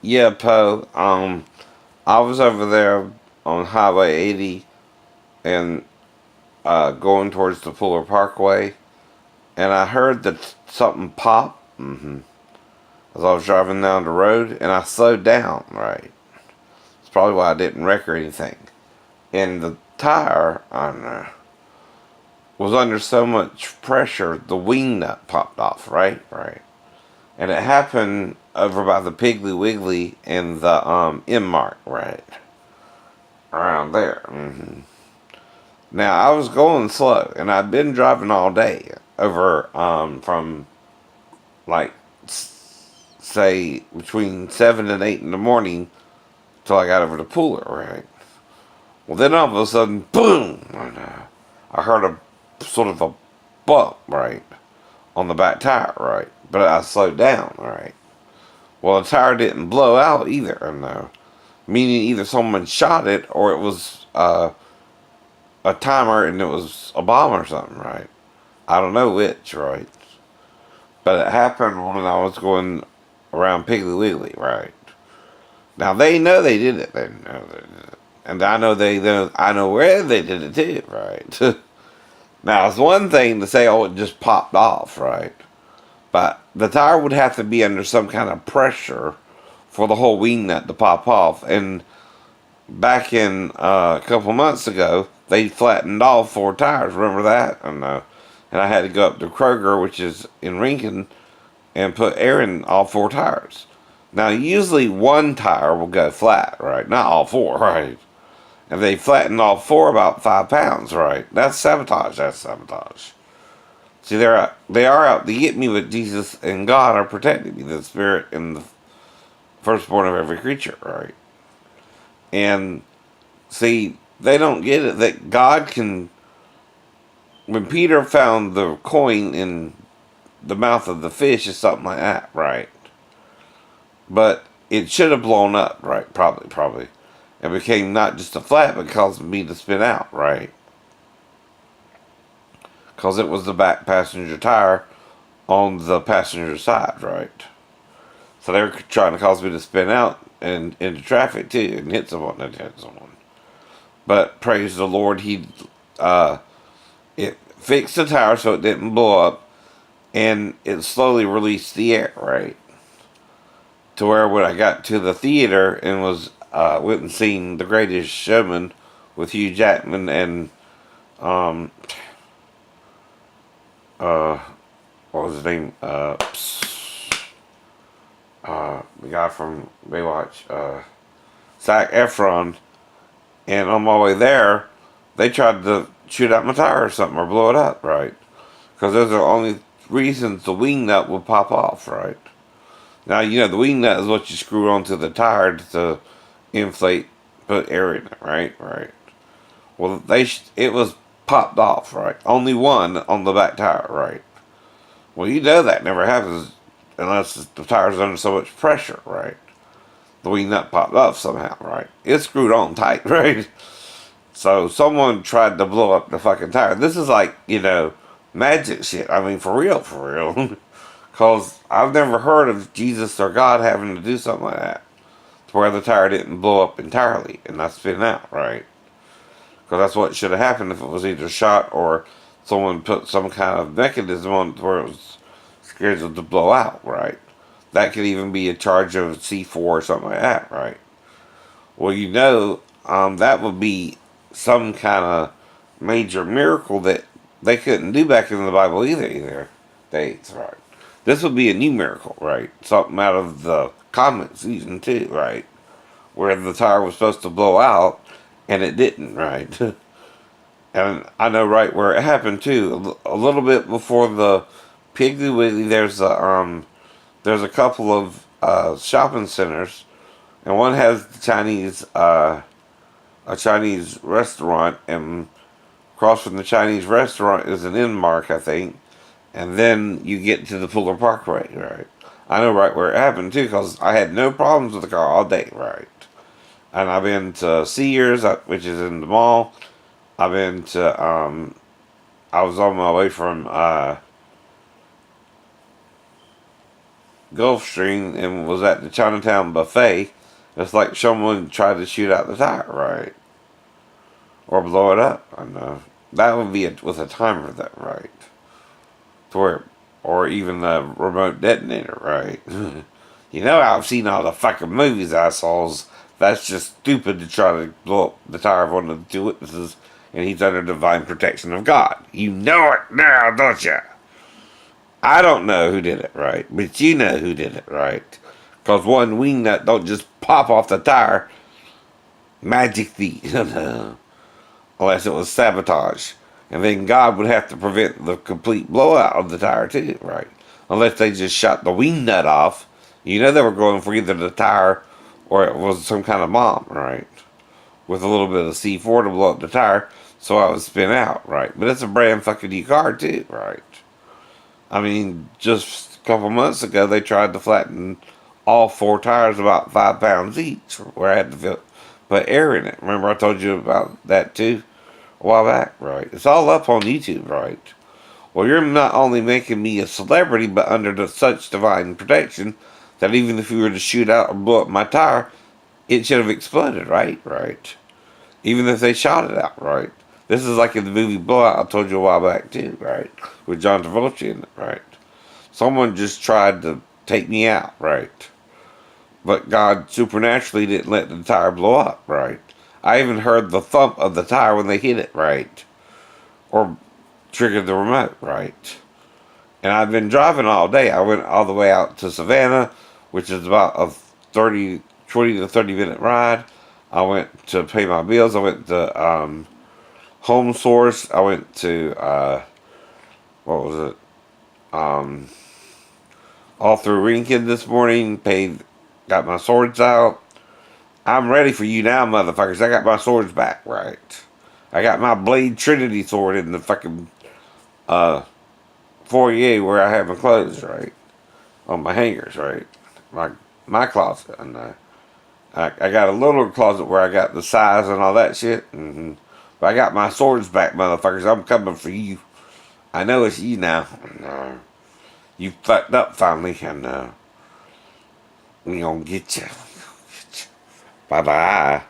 Yeah, Poe. I was over there on Highway 80 and going towards the Pooler Parkway, and I heard that something pop. As I was driving down the road, and I slowed down. Right. It's probably why I didn't wreck or anything. And the tire, I don't know, was under so much pressure, the wing nut popped off. Right. Right. And it happened over by the Piggly Wiggly and the M Mark. Right. Around there. Now I was going slow, and I'd been driving all day over from like say between 7 and 8 in the morning till I got over to Pooler, right? Well, then all of a sudden, boom! And, I heard a sort of a bump, right, on the back tire, right? But I slowed down, right? Well, the tire didn't blow out either, and meaning either someone shot it or it was a timer and it was a bomb or something, right? I don't know which, right? But it happened when I was going around Piggly Wiggly, right? Now they know they did it. They know they did it. And I know they know. I know where they did it too, right? Now it's one thing to say, "Oh, it just popped off," right? But the tire would have to be under some kind of pressure for the whole wing nut to pop off. And back in a couple months ago, they flattened all four tires. Remember that? And I had to go up to Kroger, which is in Lincoln, and put air in all four tires. Now, usually one tire will go flat, right? Not all four, right? And they flattened all four about 5 pounds, right? That's sabotage. That's sabotage. See, they are out to get me, but Jesus and God are protecting me, the Spirit and the firstborn of every creature, right? And see, they don't get it that God can. When Peter found the coin in the mouth of the fish, or something like that, right? But it should have blown up, right? Probably. And became not just a flat, but caused me to spin out, right? Because it was the back passenger tire on the passenger side, right? So they were trying to cause me to spin out and into traffic too, and hit someone and hit someone. But praise the Lord, it fixed the tire so it didn't blow up, and it slowly released the air, right? To where when I got to the theater and was went and seen The Greatest Showman with Hugh Jackman and um uh what was his name? The guy from Baywatch, Zac Efron, and on my way there, they tried to shoot out my tire or something or blow it up, right? Because those are the only reasons the wing nut will pop off, right? Now, the wing nut is what you screw onto the tire to inflate, put air in it, right? Right. Well, it was popped off, right? Only one on the back tire, right? Well, that never happens unless the tire's under so much pressure, right? The wing nut popped off somehow, right? It's screwed on tight, right? So someone tried to blow up the fucking tire. This is like, magic shit. I mean, for real, for real. Because I've never heard of Jesus or God having to do something like that, to where the tire didn't blow up entirely and not spin out, right? Because that's what should have happened if it was either shot or someone put some kind of mechanism on it where it was scheduled to blow out, right? That could even be a charge of C4 or something like that, right? Well, that would be some kind of major miracle that they couldn't do back in the Bible either days, right? This would be a new miracle, right? Something out of the comet season too, right? Where the tire was supposed to blow out and it didn't, right? And I know right where it happened too. A little bit before the Piggly Wiggly, there's a couple of shopping centers, and one has a Chinese restaurant, and across from the Chinese restaurant is an Inmark, I think, and then you get to the Fuller Parkway, right? I know right where it happened too, because I had no problems with the car all day, right? And I've been to Sears, which is in the mall. I've been to I was on my way from Gulf Stream and was at the Chinatown buffet, it's like someone tried to shoot out the tire, right? Or blow it up. I know. That would be with a timer, that right? To where, or even a remote detonator, right? You know, I've seen all the fucking movies I saw. That's just stupid to try to blow up the tire of one of the two witnesses, and he's under divine protection of God. You know it now, don't you? I don't know who did it, right? But you know who did it, right? Because one wing nut don't just pop off the tire magically, unless it was sabotage. And then God would have to prevent the complete blowout of the tire too, right? Unless they just shot the wing nut off. You know they were going for either the tire or it was some kind of bomb, right? With a little bit of C4 to blow up the tire so I would spin out, right? But it's a brand fucking new car too, right? I mean, just a couple months ago they tried to flatten all four tires about 5 pounds each, where I had to put air in it. Remember I told you about that too a while back, right? It's all up on YouTube, right? Well, you're not only making me a celebrity, but under such divine protection that even if you were to shoot out or blow up my tire, it should have exploded, right? Right. Even if they shot it out, right? This is like in the movie Blowout I told you a while back too, right? With John Travolta in it, right? Someone just tried to take me out, right? But God supernaturally didn't let the tire blow up, right? I even heard the thump of the tire when they hit it, right? Or triggered the remote, right? And I've been driving all day. I went all the way out to Savannah, which is about a 20 to 30 minute ride. I went to pay my bills. I went to Home Source. I went to, what was it? All through Rinkin this morning. Got my swords out. I'm ready for you now, motherfuckers. I got my swords back, right? I got my Blade Trinity sword in the fucking foyer where I have my clothes, right? On my hangers, right? My closet. And I got a little closet where I got the size and all that shit. But I got my swords back, motherfuckers. I'm coming for you. I know it's you now. And, you fucked up finally, and we gonna get you. Bye bye.